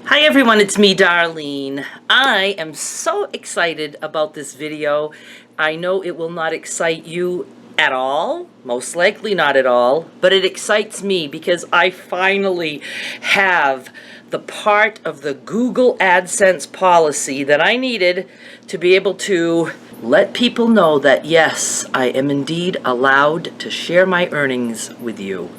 Hi everyone, it's me, Darlene. I am so excited about this video. I know it will not excite you at all, most likely not at all, but it excites me because I finally have the part of the Google AdSense policy that I needed to be able to let people know that yes, I am indeed allowed to share my earnings with you.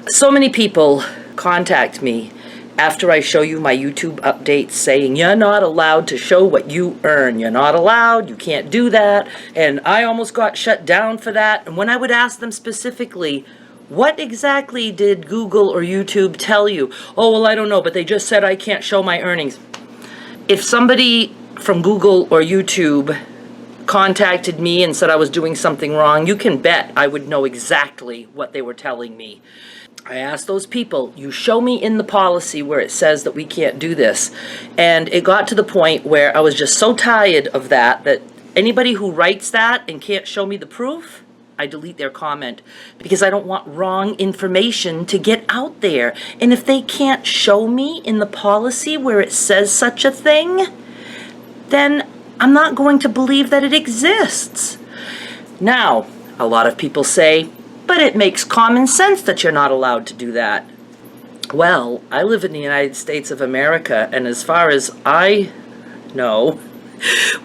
So many people contact me after I show you my YouTube updates saying, you're not allowed to show what you earn. You're not allowed. You can't do that. And I almost got shut down for that. And when I would ask them specifically, what exactly did Google or YouTube tell you? Oh, well, I don't know, but they just said I can't show my earnings. If somebody from Google or YouTube contacted me and said I was doing something wrong, you can bet I would know exactly what they were telling me. I asked those people, you show me in the policy where it says that we can't do this. And it got to the point where I was just so tired of that anybody who writes that and can't show me the proof, I delete their comment because I don't want wrong information to get out there. And if they can't show me in the policy where it says such a thing, then I'm not going to believe that it exists. Now, a lot of people say, but it makes common sense that you're not allowed to do that. Well, I live in the United States of America, and as far as I know,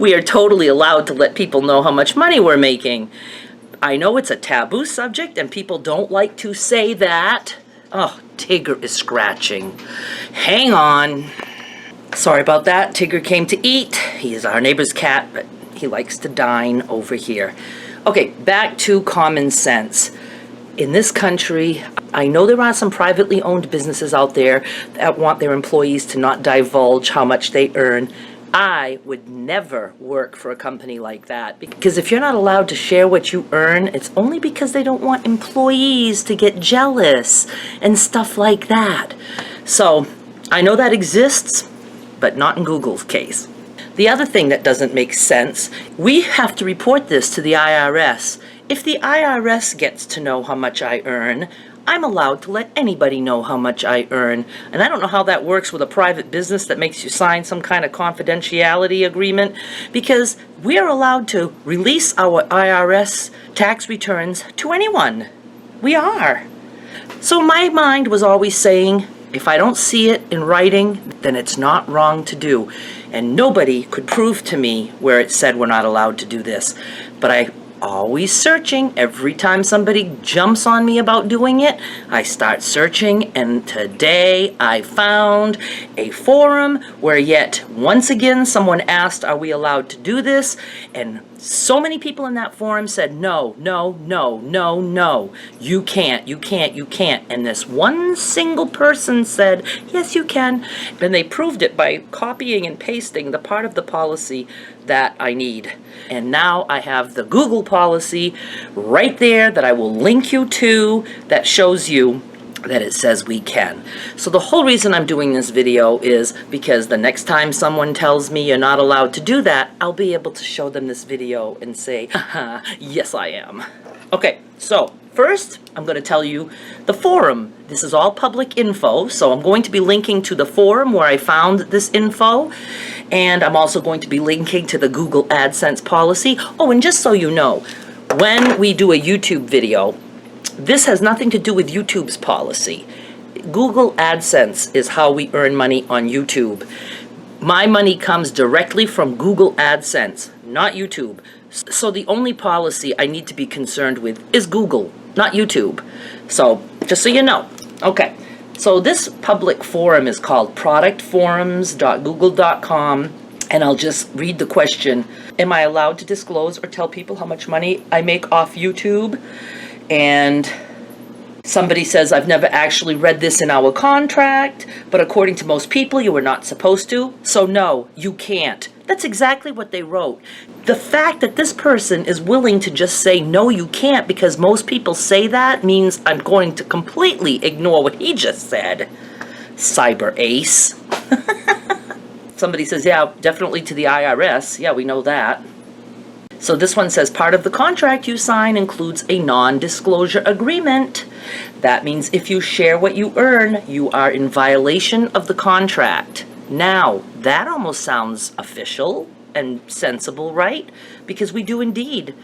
we are totally allowed to let people know how much money we're making. I know it's a taboo subject, and people don't like to say that. Oh, Tigger is scratching. Hang on. Sorry about that. Tigger came to eat. He is our neighbor's cat, but he likes to dine over here. Okay, back to common sense. In this country, I know there are some privately owned businesses out there that want their employees to not divulge how much they earn. I would never work for a company like that, because if you're not allowed to share what you earn, it's only because they don't want employees to get jealous and stuff like that. So I know that exists, but not in Google's case. The other thing that doesn't make sense, we have to report this to the IRS. If the IRS gets to know how much I earn, I'm allowed to let anybody know how much I earn. And I don't know how that works with a private business that makes you sign some kind of confidentiality agreement, because we're allowed to release our IRS tax returns to anyone. We are. So my mind was always saying, if I don't see it in writing, then it's not wrong to do. And nobody could prove to me where it said we're not allowed to do this. But I always searching. Every time somebody jumps on me about doing it, I start searching, and today I found a forum where yet once again someone asked, are we allowed to do this? And so many people in that forum said, no, no, no, no, no, you can't, you can't, you can't. And this one single person said, yes, you can. And they proved it by copying and pasting the part of the policy that I need. And now I have the Google policy right there that I will link you to that shows you that it says we can. So the whole reason I'm doing this video is because the next time someone tells me you're not allowed to do that, I'll be able to show them this video and say, haha, yes I am. Okay, so first I'm going to tell you the forum. This is all public info, so I'm going to be linking to the forum where I found this info, and I'm also going to be linking to the Google AdSense policy. Oh, and just so you know, when we do a YouTube video, this has nothing to do with YouTube's policy. Google AdSense is how we earn money on YouTube. My money comes directly from Google AdSense, not YouTube. So the only policy I need to be concerned with is Google, not YouTube. So just so you know. Okay, so this public forum is called productforums.google.com, and I'll just read the question. Am I allowed to disclose or tell people how much money I make off YouTube? And somebody says, I've never actually read this in our contract, but according to most people, you are not supposed to. So no, you can't. That's exactly what they wrote. The fact that this person is willing to just say, no, you can't, because most people say that, means I'm going to completely ignore what he just said. Cyber ace. Somebody says, yeah, definitely to the IRS. Yeah, we know that. So this one says, part of the contract you sign includes a non-disclosure agreement. That means if you share what you earn, you are in violation of the contract. Now, that almost sounds official and sensible, right? Because we do indeed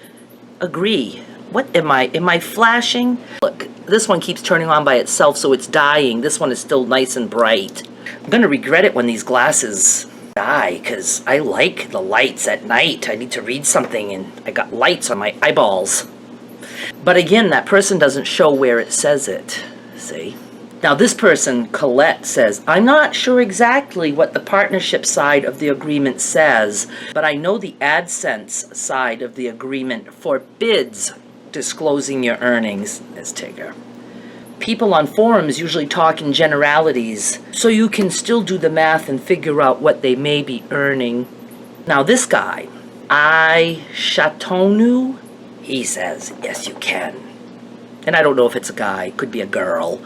agree. What am I flashing? Look, this one keeps turning on by itself, so it's dying. This one is still nice and bright. I'm gonna regret it when these glasses die, because I like the lights at night. I need to read something and I got lights on my eyeballs. But again, that person doesn't show where it says it, see? Now this person, Colette, says, I'm not sure exactly what the partnership side of the agreement says, but I know the AdSense side of the agreement forbids disclosing your earnings, Ms. Tigger. People on forums usually talk in generalities, so you can still do the math and figure out what they may be earning. Now this guy, Chateauneau, he says, yes, you can. And I don't know if it's a guy, could be a girl.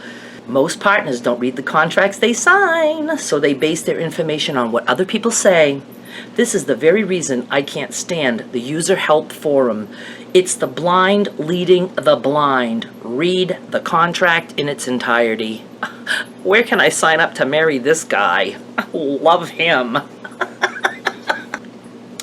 Most partners don't read the contracts they sign, so they base their information on what other people say. This is the very reason I can't stand the user help forum. It's the blind leading the blind. Read the contract in its entirety. Where can I sign up to marry this guy? Love him.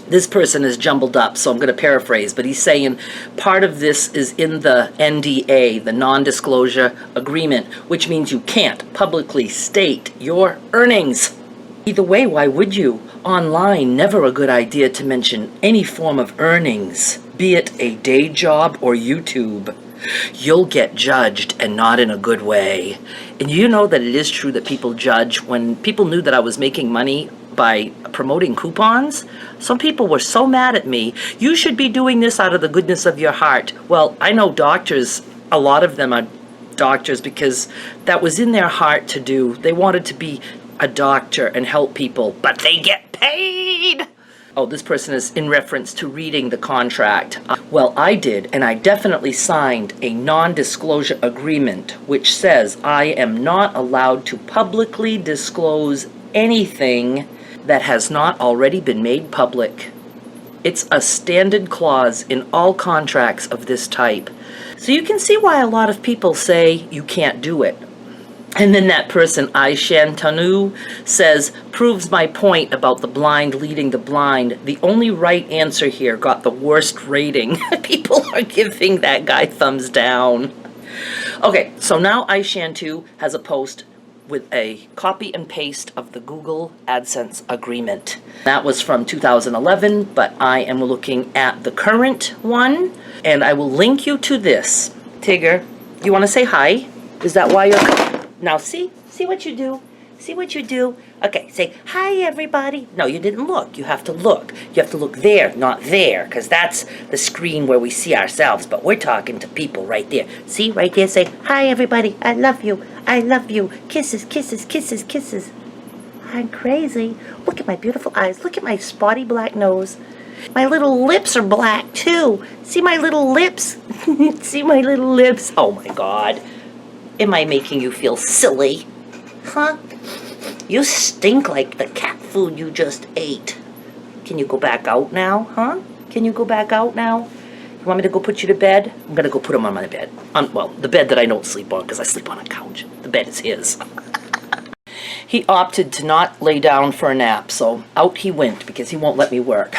This person is jumbled up, so I'm going to paraphrase, but he's saying part of this is in the NDA, the non-disclosure agreement, which means you can't publicly state your earnings. Either way, why would you? Online, never a good idea to mention any form of earnings, be it a day job or YouTube. You'll get judged, and not in a good way. And you know that it is true that people judge. When people knew that I was making money by promoting coupons, some people were so mad at me. You should be doing this out of the goodness of your heart. Well, I know doctors, a lot of them are doctors because that was in their heart to do. They wanted to be a doctor and help people, but they get paid. Oh, this person is in reference to reading the contract. Well, I did, and I definitely signed a non-disclosure agreement which says I am not allowed to publicly disclose anything that has not already been made public. It's a standard clause in all contracts of this type. So you can see why a lot of people say you can't do it. And then that person, Chateauneau, says, proves my point about the blind leading the blind. The only right answer here got the worst rating. People are giving that guy thumbs down. Okay, so now Chateauneau has a post with a copy and paste of the Google AdSense agreement. That was from 2011, but I am looking at the current one, and I will link you to this. Tigger, you want to say hi? Is that why you're... Now see what you do? See what you do? Okay, say, hi everybody. No, you didn't look. You have to look. You have to look there, not there, because that's the screen where we see ourselves, but we're talking to people right there. See, right there, say, hi everybody, I love you. I love you. Kisses, kisses, kisses, kisses. I'm crazy. Look at my beautiful eyes. Look at my spotty black nose. My little lips are black too. See my little lips? See my little lips? Oh my God. Am I making you feel silly? Huh? You stink like the cat food you just ate. Can you go back out now, huh? Can you go back out now? You want me to go put you to bed? I'm gonna go put him on my bed. Well, the bed that I don't sleep on, because I sleep on a couch. The bed is his. He opted to not lay down for a nap, so out he went because he won't let me work.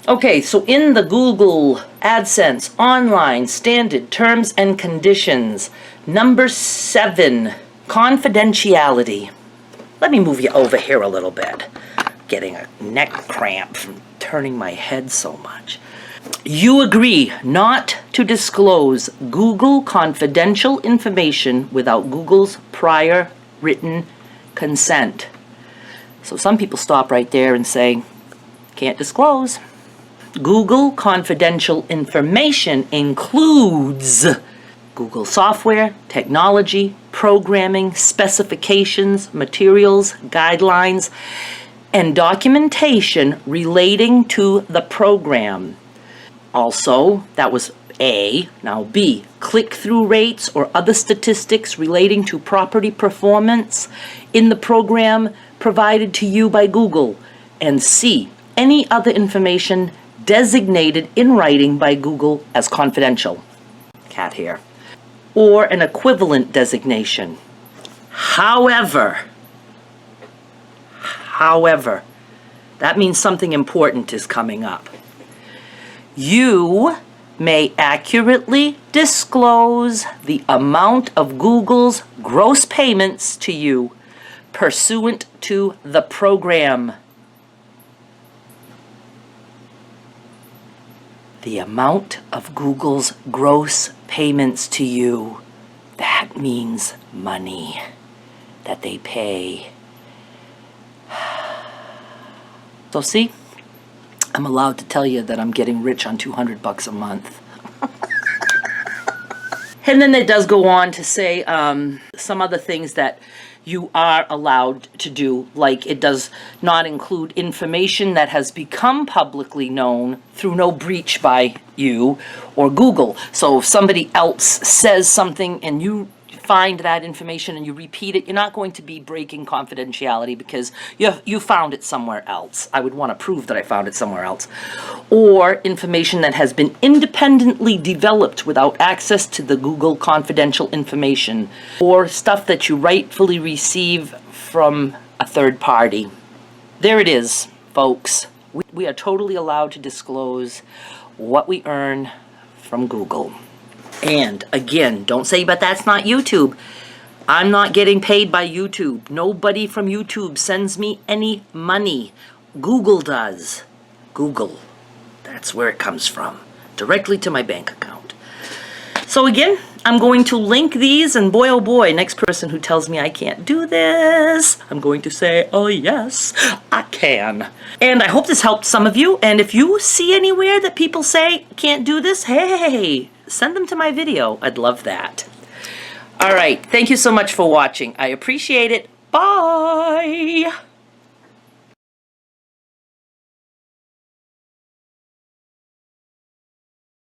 Okay, so in the Google AdSense online standard terms and conditions, number 7, confidentiality. Let me move you over here a little bit. Getting a neck cramp from turning my head so much. You agree not to disclose Google confidential information without Google's prior written consent. So some people stop right there and say, can't disclose. Google confidential information includes Google software, technology, programming, specifications, materials, guidelines, and documentation relating to the program. Also, that was A. Now B, click-through rates or other statistics relating to property performance in the program provided to you by Google. And C, any other information designated in writing by Google as confidential. Cat hair. or an equivalent designation. However, that means something important is coming up. You may accurately disclose the amount of Google's gross payments to you pursuant to the program. The amount of Google's gross payments to you, that means money that they pay. So see, I'm allowed to tell you that I'm getting rich on $200 a month. And then it does go on to say some other things that you are allowed to do, like it does not include information that has become publicly known through no breach by you or Google. So if somebody else says something and you find that information and you repeat it, you're not going to be breaking confidentiality because you found it somewhere else. I would want to prove that I found it somewhere else. Or information that has been independently developed without access to the Google confidential information, or stuff that you rightfully receive from a third party. There it is, folks. We are totally allowed to disclose what we earn from Google. And again, don't say, but that's not YouTube. I'm not getting paid by YouTube. Nobody from YouTube sends me any money. Google does. Google. That's where it comes from. Directly to my bank account. So again, I'm going to link these, and boy oh boy, next person who tells me I can't do this, I'm going to say, oh yes, I can. And I hope this helped some of you, and if you see anywhere that people say can't do this, hey, send them to my video. I'd love that. All right, thank you so much for watching. I appreciate it. Bye.